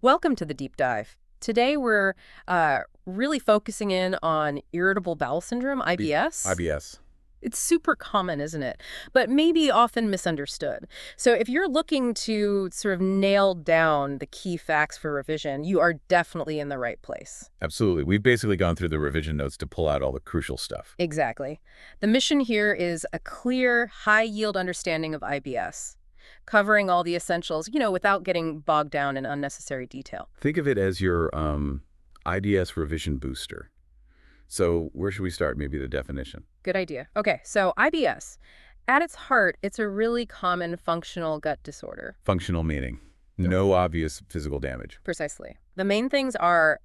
Welcome to the deep dive. Today we're really focusing in on irritable bowel syndrome, IBS. IBS. It's super common, isn't it? But maybe often misunderstood. So if you're looking to sort of nail down the key facts for revision, you are definitely in the right place. Absolutely. We've basically gone through the revision notes to pull out all the crucial stuff. Exactly. The mission here is a clear, high-yield understanding of IBS, covering all the essentials, without getting bogged down in unnecessary detail. Think of it as your IDS revision booster. So where should we start? Maybe the definition. Good idea. Okay, so IBS. At its heart, it's a really common functional gut disorder. Functional meaning. No obvious physical damage. Precisely. The main things are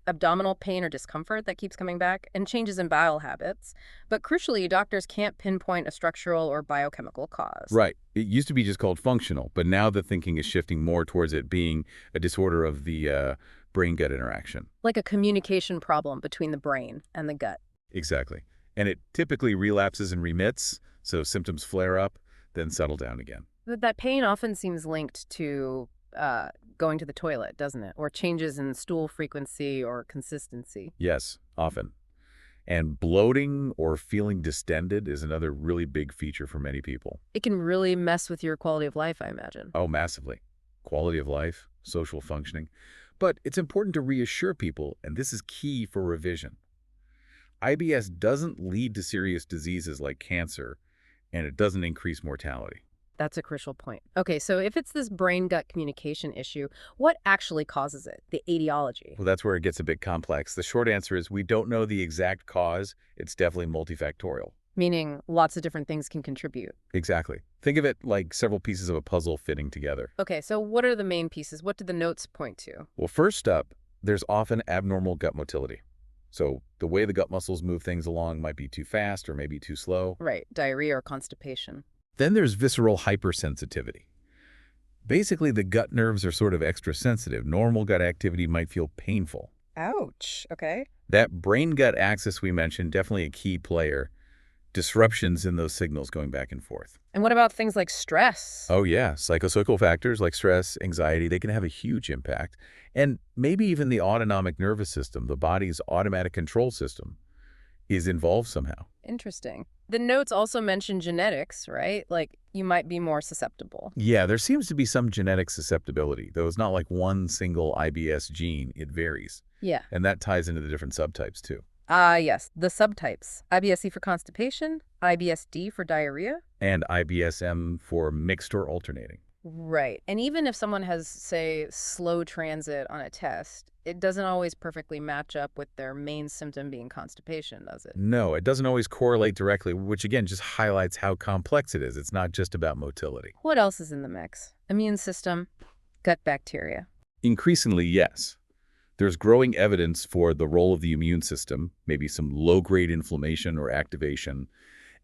abdominal pain or discomfort that keeps coming back and changes in bowel habits. But crucially, doctors can't pinpoint a structural or biochemical cause. Right. It used to be just called functional, but now the thinking is shifting more towards it being a disorder of the brain-gut interaction. Like a communication problem between the brain and the gut. Exactly. And it typically relapses and remits, so symptoms flare up, then settle down again. But that pain often seems linked to going to the toilet, doesn't it? Or changes in stool frequency or consistency. Yes, often. And bloating or feeling distended is another really big feature for many people. It can really mess with your quality of life, I imagine. Oh, massively. Quality of life, social functioning. But it's important to reassure people, and this is key for revision. IBS doesn't lead to serious diseases like cancer, and it doesn't increase mortality. That's a crucial point. Okay, so if it's this brain-gut communication issue, what actually causes it? The etiology. Well, that's where it gets a bit complex. The short answer is we don't know the exact cause. It's definitely multifactorial. Meaning lots of different things can contribute. Exactly. Think of it like several pieces of a puzzle fitting together. Okay, so what are the main pieces? What do the notes point to? Well, first up, there's often abnormal gut motility. So the way the gut muscles move things along might be too fast or maybe too slow. Right, diarrhea or constipation. Then there's visceral hypersensitivity. Basically, the gut nerves are sort of extra sensitive. Normal gut activity might feel painful. Ouch, okay. That brain-gut axis we mentioned, definitely a key player. Disruptions in those signals going back and forth. And what about things like stress? Oh yeah, psychosocial factors like stress, anxiety, they can have a huge impact. And maybe even the autonomic nervous system, the body's automatic control system, is involved somehow. Interesting. The notes also mention genetics, right? Like you might be more susceptible. Yeah, there seems to be some genetic susceptibility, though it's not like one single IBS gene, it varies. Yeah. And that ties into the different subtypes too. Yes, the subtypes. IBS-C for constipation, IBS-D for diarrhea. And IBS-M for mixed or alternating. Right. And even if someone has, say, slow transit on a test, it doesn't always perfectly match up with their main symptom being constipation, does it? No, it doesn't always correlate directly, which again just highlights how complex it is. It's not just about motility. What else is in the mix? Immune system, gut bacteria. Increasingly, yes. There's growing evidence for the role of the immune system, maybe some low-grade inflammation or activation,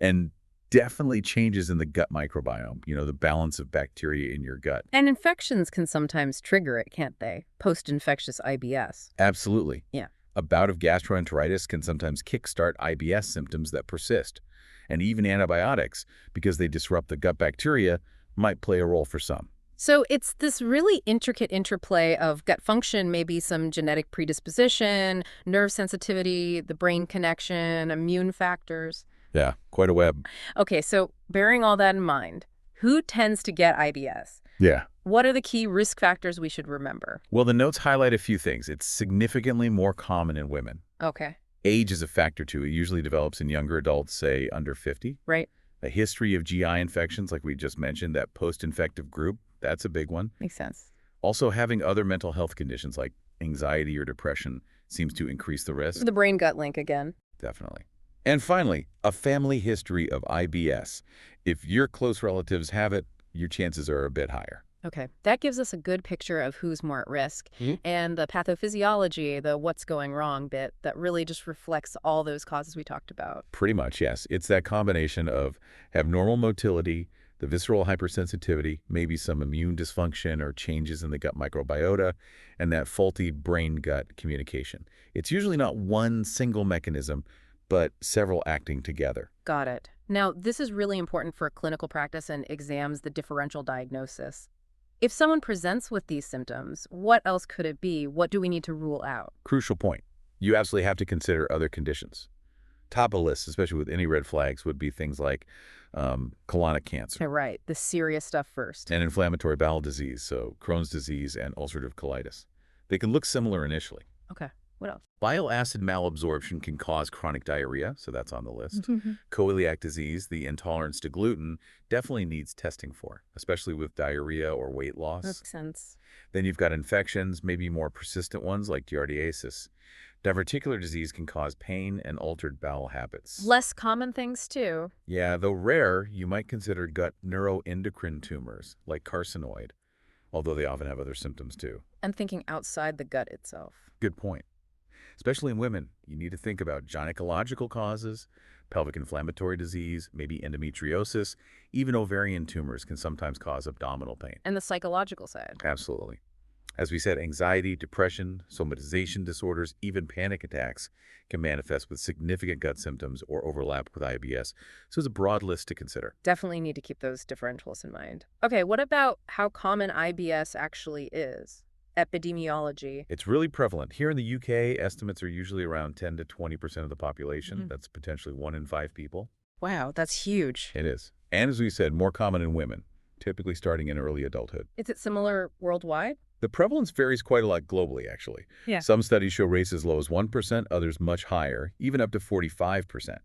and definitely changes in the gut microbiome, the balance of bacteria in your gut. And infections can sometimes trigger it, can't they? Post-infectious IBS. Absolutely. Yeah. A bout of gastroenteritis can sometimes kickstart IBS symptoms that persist. And even antibiotics, because they disrupt the gut bacteria, might play a role for some. So it's this really intricate interplay of gut function, maybe some genetic predisposition, nerve sensitivity, the brain connection, immune factors. Yeah, quite a web. Okay, so bearing all that in mind, who tends to get IBS? Yeah. What are the key risk factors we should remember? Well, the notes highlight a few things. It's significantly more common in women. Okay. Age is a factor, too. It usually develops in younger adults, say, under 50. Right. A history of GI infections, like we just mentioned, that post-infective group, that's a big one. Makes sense. Also, having other mental health conditions like anxiety or depression seems to increase the risk. The brain-gut link again. Definitely. And finally, a family history of IBS. If your close relatives have it, your chances are a bit higher. Okay, that gives us a good picture of who's more at risk. And the pathophysiology, the what's going wrong bit, that really just reflects all those causes we talked about. Pretty much, yes. It's that combination of abnormal motility, the visceral hypersensitivity, maybe some immune dysfunction or changes in the gut microbiota, and that faulty brain-gut communication. It's usually not one single mechanism, but several acting together. Got it. Now, this is really important for clinical practice and exams, the differential diagnosis. If someone presents with these symptoms, what else could it be? What do we need to rule out? Crucial point. You absolutely have to consider other conditions. Top of the list, especially with any red flags, would be things like colonic cancer Okay, right. The serious stuff first. and inflammatory bowel disease, so Crohn's disease and ulcerative colitis. They can look similar initially. Okay. What else? Bile acid malabsorption can cause chronic diarrhea, so that's on the list. Coeliac disease, the intolerance to gluten, definitely needs testing for, especially with diarrhea or weight loss. Makes sense. Then you've got infections, maybe more persistent ones like giardiasis. Diverticular disease can cause pain and altered bowel habits. Less common things, too. Yeah, though rare, you might consider gut neuroendocrine tumors like carcinoid, although they often have other symptoms too. And thinking outside the gut itself. Good point. Especially in women, you need to think about gynecological causes, pelvic inflammatory disease, maybe endometriosis, even ovarian tumors can sometimes cause abdominal pain. And the psychological side. Absolutely. As we said, anxiety, depression, somatization disorders, even panic attacks can manifest with significant gut symptoms or overlap with IBS. So it's a broad list to consider. Definitely need to keep those differentials in mind. Okay, what about how common IBS actually is? Epidemiology. It's really prevalent. Here in the UK, estimates are usually around 10 to 20% of the population. That's potentially 1 in 5 people. Wow, that's huge. It is. And as we said, more common in women, typically starting in early adulthood. Is it similar worldwide? The prevalence varies quite a lot globally, actually. Yeah. Some studies show rates as low as 1%, others much higher, even up to 45%.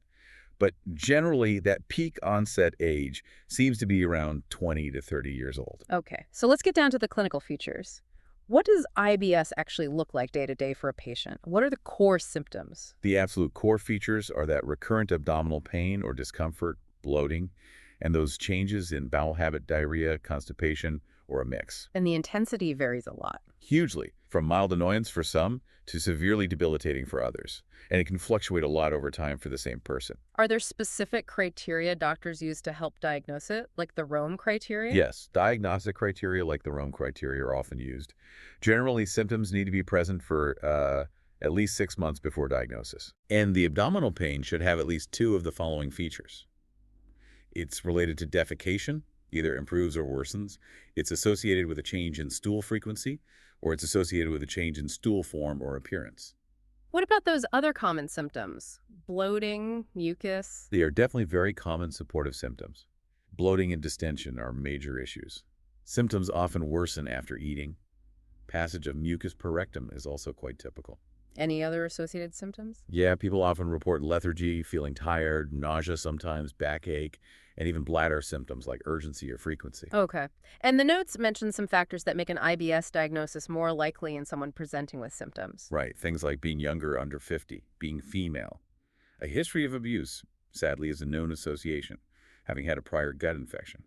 But generally, that peak onset age seems to be around 20 to 30 years old. Okay, so let's get down to the clinical features. What does IBS actually look like day to day for a patient? What are the core symptoms? The absolute core features are that recurrent abdominal pain or discomfort, bloating, and those changes in bowel habit, diarrhea, constipation, or a mix. And the intensity varies a lot. Hugely, from mild annoyance for some to severely debilitating for others. And it can fluctuate a lot over time for the same person. Are there specific criteria doctors use to help diagnose it, like the Rome criteria? Yes, diagnostic criteria like the Rome criteria are often used. Generally, symptoms need to be present for at least 6 months before diagnosis. And the abdominal pain should have at least 2 of the following features. It's related to defecation, either improves or worsens. It's associated with a change in stool frequency, or it's associated with a change in stool form or appearance. What about those other common symptoms? Bloating, mucus? They are definitely very common supportive symptoms. Bloating and distension are major issues. Symptoms often worsen after eating. Passage of mucus per rectum is also quite typical. Any other associated symptoms? Yeah, people often report lethargy, feeling tired, nausea sometimes, backache, and even bladder symptoms like urgency or frequency. Okay. And the notes mention some factors that make an IBS diagnosis more likely in someone presenting with symptoms. Right, things like being younger, under 50, being female. A history of abuse, sadly, is a known association, having had a prior gut infection,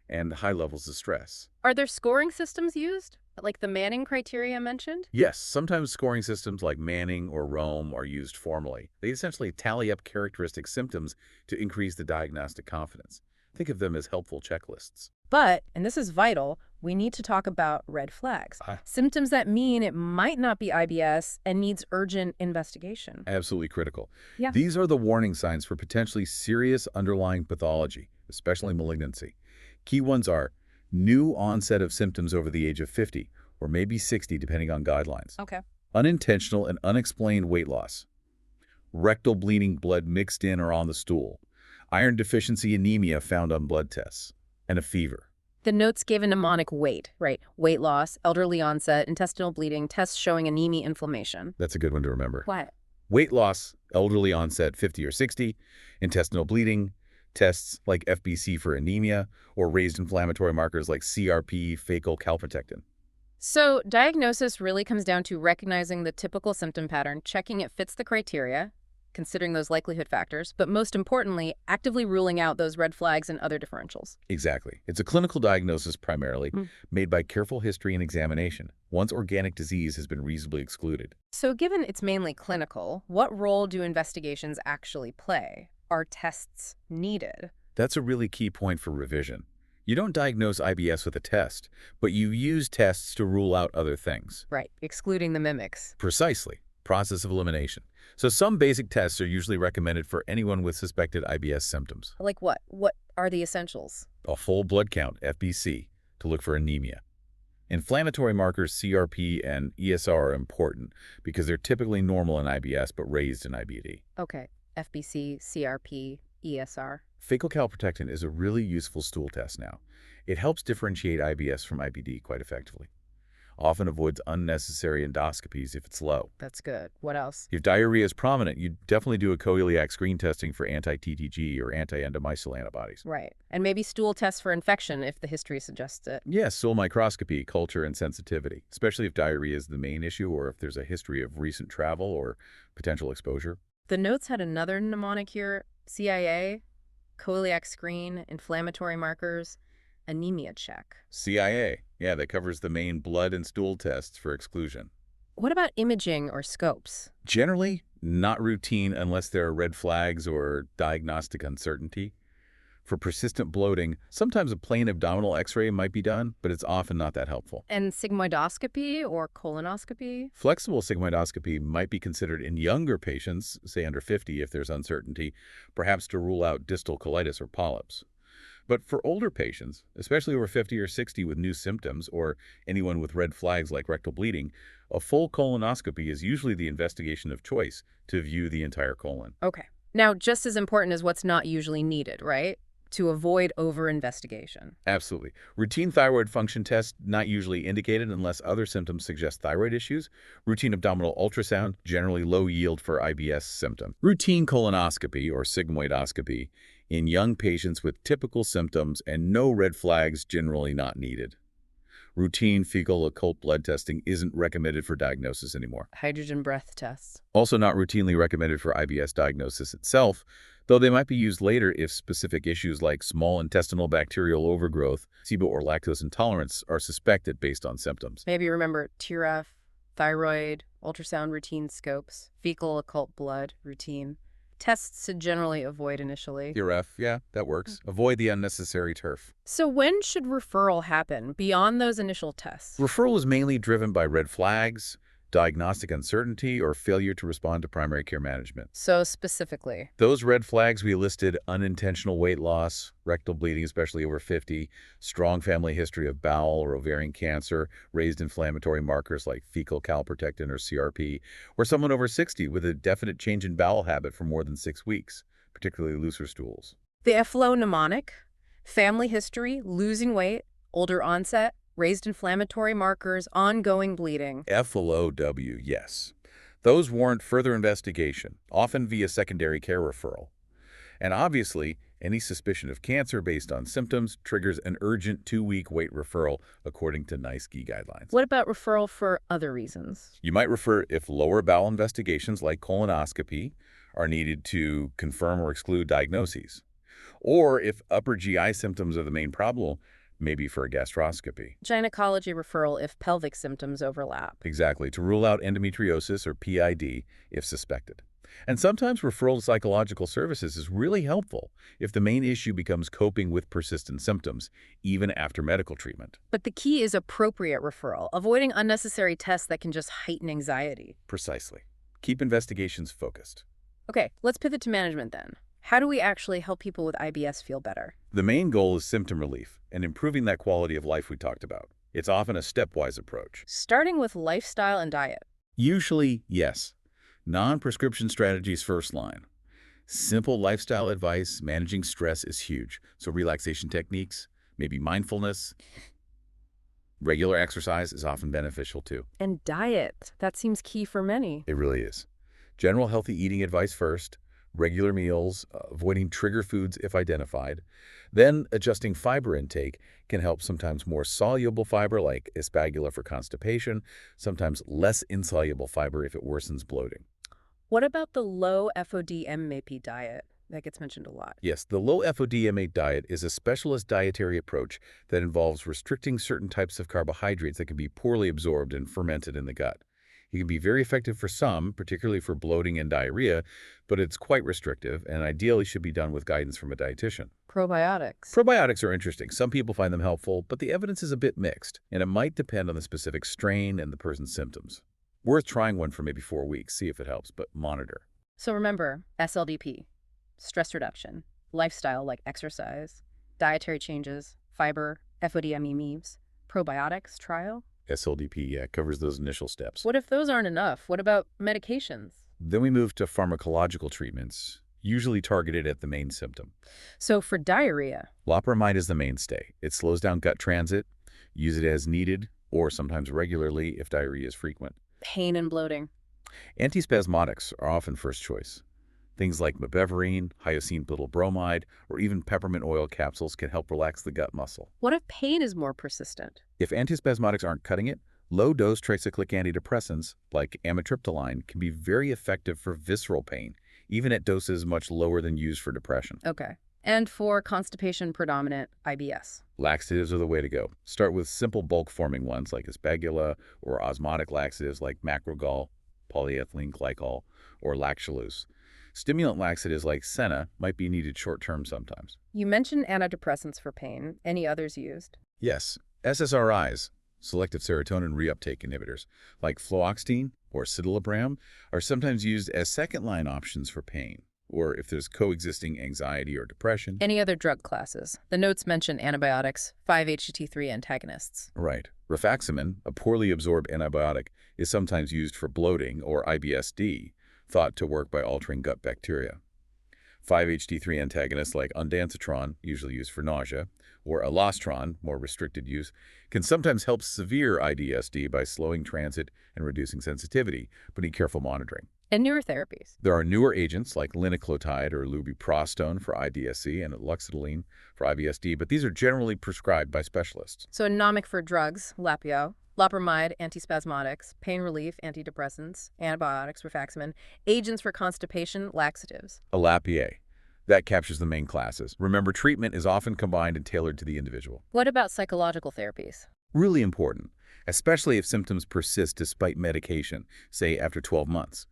and high levels of stress. Are there scoring systems used, like the Manning criteria mentioned? Yes, sometimes scoring systems like Manning or Rome are used formally. They essentially tally up characteristic symptoms to increase the diagnostic confidence. Think of them as helpful checklists. But, and this is vital, we need to talk about red flags. Symptoms that mean it might not be IBS and needs urgent investigation. Absolutely critical. Yeah. These are the warning signs for potentially serious underlying pathology, especially malignancy. Key ones are new onset of symptoms over the age of 50, or maybe 60 depending on guidelines. Okay. Unintentional and unexplained weight loss. Rectal bleeding, blood mixed in or on the stool. Iron deficiency anemia found on blood tests. And a fever. The notes gave a mnemonic weight, right? Weight loss, elderly onset, intestinal bleeding, tests showing anemia inflammation. That's a good one to remember. What? Weight loss, elderly onset 50 or 60, intestinal bleeding, tests like FBC for anemia, or raised inflammatory markers like CRP, fecal calprotectin. So diagnosis really comes down to recognizing the typical symptom pattern, checking it fits the criteria, considering those likelihood factors, but most importantly, actively ruling out those red flags and other differentials. Exactly. It's a clinical diagnosis primarily, made by careful history and examination, once organic disease has been reasonably excluded. So given it's mainly clinical, what role do investigations actually play? Are tests needed? That's a really key point for revision. You don't diagnose IBS with a test, but you use tests to rule out other things. Right, excluding the mimics. Precisely. Process of elimination. So some basic tests are usually recommended for anyone with suspected IBS symptoms. Like what? What are the essentials? A full blood count, FBC, to look for anemia. Inflammatory markers CRP and ESR are important because they're typically normal in IBS but raised in IBD. Okay, FBC, CRP, ESR. Fecal calprotectin is a really useful stool test now. It helps differentiate IBS from IBD quite effectively. Often avoids unnecessary endoscopies if it's low. That's good. What else? If diarrhea is prominent, you definitely do a Coeliac screen testing for anti-TTG or anti-endomycin antibodies. Right. And maybe stool tests for infection if the history suggests it. Yes, stool microscopy, culture, and sensitivity, especially if diarrhea is the main issue or if there's a history of recent travel or potential exposure. The notes had another mnemonic here: CIA, Coeliac screen, inflammatory markers, anemia check. CIA, yeah, that covers the main blood and stool tests for exclusion. What about imaging or scopes? Generally, not routine unless there are red flags or diagnostic uncertainty. For persistent bloating, sometimes a plain abdominal x-ray might be done, but it's often not that helpful. And sigmoidoscopy or colonoscopy? Flexible sigmoidoscopy might be considered in younger patients, say under 50 if there's uncertainty, perhaps to rule out distal colitis or polyps. But for older patients, especially over 50 or 60 with new symptoms or anyone with red flags like rectal bleeding, a full colonoscopy is usually the investigation of choice to view the entire colon. Okay. Now, just as important as what's not usually needed, right? To avoid over-investigation. Absolutely. Routine thyroid function tests not usually indicated unless other symptoms suggest thyroid issues. Routine abdominal ultrasound, generally low yield for IBS symptom. Routine colonoscopy or sigmoidoscopy in young patients with typical symptoms and no red flags, generally not needed. Routine fecal occult blood testing isn't recommended for diagnosis anymore. Hydrogen breath tests. Also not routinely recommended for IBS diagnosis itself, though they might be used later if specific issues like small intestinal bacterial overgrowth, SIBO, or lactose intolerance are suspected based on symptoms. Maybe remember TRF, thyroid, ultrasound routine scopes, fecal occult blood routine. Tests to generally avoid initially. TRF, yeah, that works. Avoid the unnecessary turf. So when should referral happen beyond those initial tests? Referral is mainly driven by red flags, diagnostic uncertainty, or failure to respond to primary care management. So specifically, Those red flags we listed: unintentional weight loss, rectal bleeding, especially over 50, strong family history of bowel or ovarian cancer, raised inflammatory markers like fecal calprotectin or CRP, or someone over 60 with a definite change in bowel habit for more than 6 weeks, particularly looser stools. the FLO mnemonic, family history, losing weight, older onset, raised inflammatory markers, ongoing bleeding. FLOW, yes. Those warrant further investigation, often via secondary care referral. And obviously, any suspicion of cancer based on symptoms triggers an urgent 2-week wait referral according to NICE guidelines. What about referral for other reasons? You might refer if lower bowel investigations like colonoscopy are needed to confirm or exclude diagnoses, or if upper GI symptoms are the main problem, maybe for a gastroscopy. Gynecology referral if pelvic symptoms overlap. Exactly, to rule out endometriosis or PID if suspected. And sometimes referral to psychological services is really helpful if the main issue becomes coping with persistent symptoms, even after medical treatment. But the key is appropriate referral, avoiding unnecessary tests that can just heighten anxiety. Precisely. Keep investigations focused. Okay, let's pivot to management then. How do we actually help people with IBS feel better? The main goal is symptom relief and improving that quality of life we talked about. It's often a stepwise approach. Starting with lifestyle and diet. Usually, yes. Non-prescription strategies first line. Simple lifestyle advice, managing stress is huge. So relaxation techniques, maybe mindfulness. Regular exercise is often beneficial too. And diet. That seems key for many. It really is. General healthy eating advice first, regular meals, avoiding trigger foods if identified. Then adjusting fiber intake can help, sometimes more soluble fiber like asparagus for constipation, sometimes less insoluble fiber if it worsens bloating. What about the low FODMAP diet? That gets mentioned a lot. Yes, the low FODMA diet is a specialist dietary approach that involves restricting certain types of carbohydrates that can be poorly absorbed and fermented in the gut. It can be very effective for some, particularly for bloating and diarrhea, but it's quite restrictive and ideally should be done with guidance from a dietitian. Probiotics. Probiotics are interesting. Some people find them helpful, but the evidence is a bit mixed, and it might depend on the specific strain and the person's symptoms. Worth trying one for maybe 4 weeks, see if it helps, but monitor. So remember, SLDP, stress reduction, lifestyle like exercise, dietary changes, fiber, FODMAPs, Probiotics trial? SLDP, yeah, covers those initial steps. What if those aren't enough? What about medications? Then we move to pharmacological treatments, usually targeted at the main symptom. So for diarrhea, Loperamide is the mainstay. It slows down gut transit. Use it as needed, or sometimes regularly if diarrhea is frequent. pain and bloating. Antispasmodics are often first choice. Things like mebeverine, hyoscine butyl bromide, or even peppermint oil capsules can help relax the gut muscle. What if pain is more persistent? If antispasmodics aren't cutting it, low-dose tricyclic antidepressants, like amitriptyline, can be very effective for visceral pain, even at doses much lower than used for depression. Okay. And for constipation predominant IBS. Laxatives are the way to go. Start with simple bulk-forming ones like aspergilla, or osmotic laxatives like macrogol, polyethylene glycol, or lactulose. Stimulant laxatives like senna might be needed short-term sometimes. You mentioned antidepressants for pain. Any others used? Yes, SSRIs, selective serotonin reuptake inhibitors, like fluoxetine or citalopram, are sometimes used as second-line options for pain, or if there's coexisting anxiety or depression. Any other drug classes? The notes mention antibiotics, 5-HT3 antagonists. Right. Rifaximin, a poorly absorbed antibiotic, is sometimes used for bloating or IBS-D, thought to work by altering gut bacteria. 5-HT3 antagonists like ondansetron, usually used for nausea, or alastron, more restricted use, can sometimes help severe IBS-D by slowing transit and reducing sensitivity, but need careful monitoring. And newer therapies. There are newer agents like linaclotide or lubiprostone for IDSC and luxetolene for IBS-D, but these are generally prescribed by specialists. So mnemonic for drugs, Lapio, loperamide, antispasmodics, pain relief, antidepressants, antibiotics, rifaximin, agents for constipation, laxatives. Alapier. That captures the main classes. Remember, treatment is often combined and tailored to the individual. What about psychological therapies? Really important, especially if symptoms persist despite medication, say after 12 months.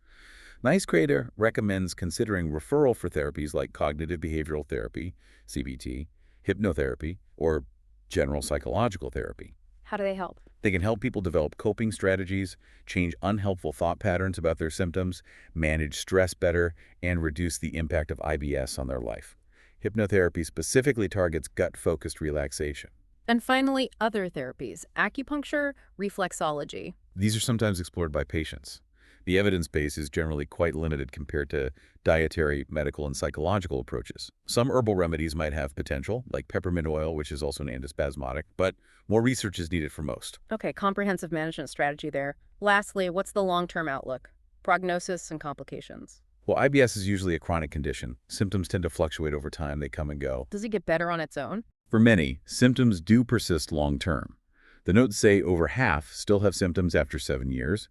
Nice Creator recommends considering referral for therapies like cognitive behavioral therapy, CBT, hypnotherapy, or general psychological therapy. How do they help? They can help people develop coping strategies, change unhelpful thought patterns about their symptoms, manage stress better, and reduce the impact of IBS on their life. Hypnotherapy specifically targets gut-focused relaxation. And finally, other therapies, acupuncture, reflexology. These are sometimes explored by patients. The evidence base is generally quite limited compared to dietary, medical, and psychological approaches. Some herbal remedies might have potential, like peppermint oil, which is also an antispasmodic, but more research is needed for most. Okay, comprehensive management strategy there. Lastly, what's the long-term outlook? Prognosis and complications. Well, IBS is usually a chronic condition. Symptoms tend to fluctuate over time. They come and go. Does it get better on its own? For many, symptoms do persist long-term. The notes say over half still have symptoms after 7 years.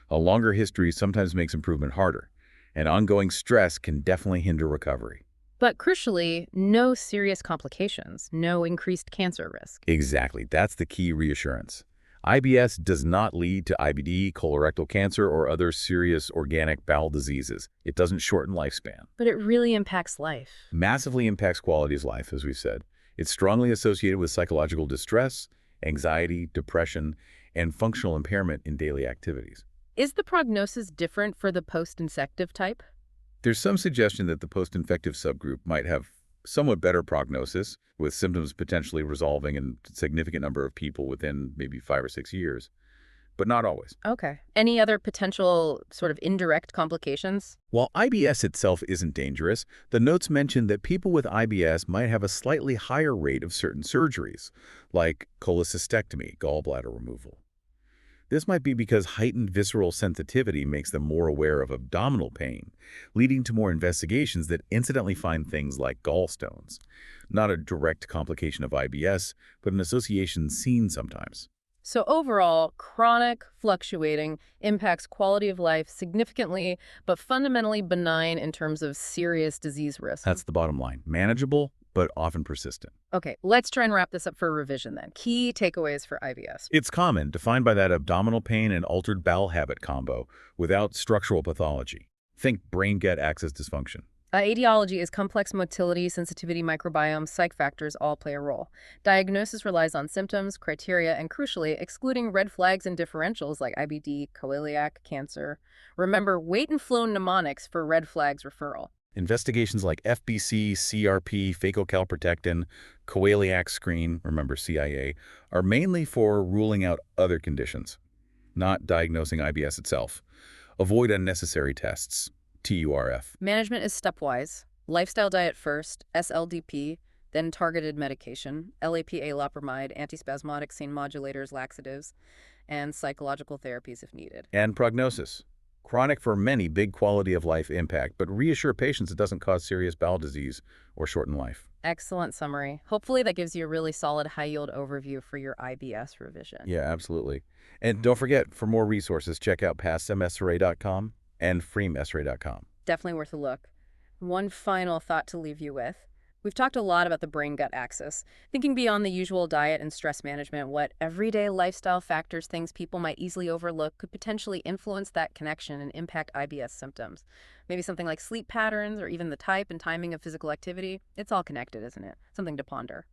A longer history sometimes makes improvement harder, and ongoing stress can definitely hinder recovery. But crucially, no serious complications, no increased cancer risk. Exactly. That's the key reassurance. IBS does not lead to IBD, colorectal cancer, or other serious organic bowel diseases. It doesn't shorten lifespan. But it really impacts life. Massively impacts quality of life, as we've said. It's strongly associated with psychological distress, anxiety, depression, and functional impairment in daily activities. Is the prognosis different for the post-infective type? There's some suggestion that the post-infective subgroup might have somewhat better prognosis, with symptoms potentially resolving in a significant number of people within maybe 5 or 6 years, but not always. Okay. Any other potential sort of indirect complications? While IBS itself isn't dangerous, the notes mention that people with IBS might have a slightly higher rate of certain surgeries, like cholecystectomy, gallbladder removal. This might be because heightened visceral sensitivity makes them more aware of abdominal pain, leading to more investigations that incidentally find things like gallstones. Not a direct complication of IBS, but an association seen sometimes. So overall, chronic, fluctuating, impacts quality of life significantly, but fundamentally benign in terms of serious disease risk. That's the bottom line. Manageable, but often persistent. Okay, let's try and wrap this up for a revision then. Key takeaways for IBS. It's common, defined by that abdominal pain and altered bowel habit combo, without structural pathology. Think brain-gut axis dysfunction. Etiology is complex motility, sensitivity, microbiome, psych factors all play a role. Diagnosis relies on symptoms, criteria, and crucially, excluding red flags and differentials like IBD, Coeliac, cancer. Remember, weight and flow mnemonics for red flags referral. Investigations like FBC, CRP, phacocalprotectin, Coeliac screen, remember CIA, are mainly for ruling out other conditions, not diagnosing IBS itself. Avoid unnecessary tests, TURF. Management is stepwise. Lifestyle diet first, SLDP, then targeted medication, LAPA, loperamide, antispasmodic, scene modulators, laxatives, and psychological therapies if needed. And prognosis. Chronic for many, big quality of life impact, but reassure patients it doesn't cause serious bowel disease or shorten life. Excellent summary. Hopefully that gives you a really solid high-yield overview for your IBS revision. Yeah, absolutely. And don't forget, for more resources, check out pastmsra.com and freemsra.com. Definitely worth a look. One final thought to leave you with. We've talked a lot about the brain-gut axis, thinking beyond the usual diet and stress management, what everyday lifestyle factors, things people might easily overlook, could potentially influence that connection and impact IBS symptoms. Maybe something like sleep patterns or even the type and timing of physical activity. It's all connected, isn't it? Something to ponder.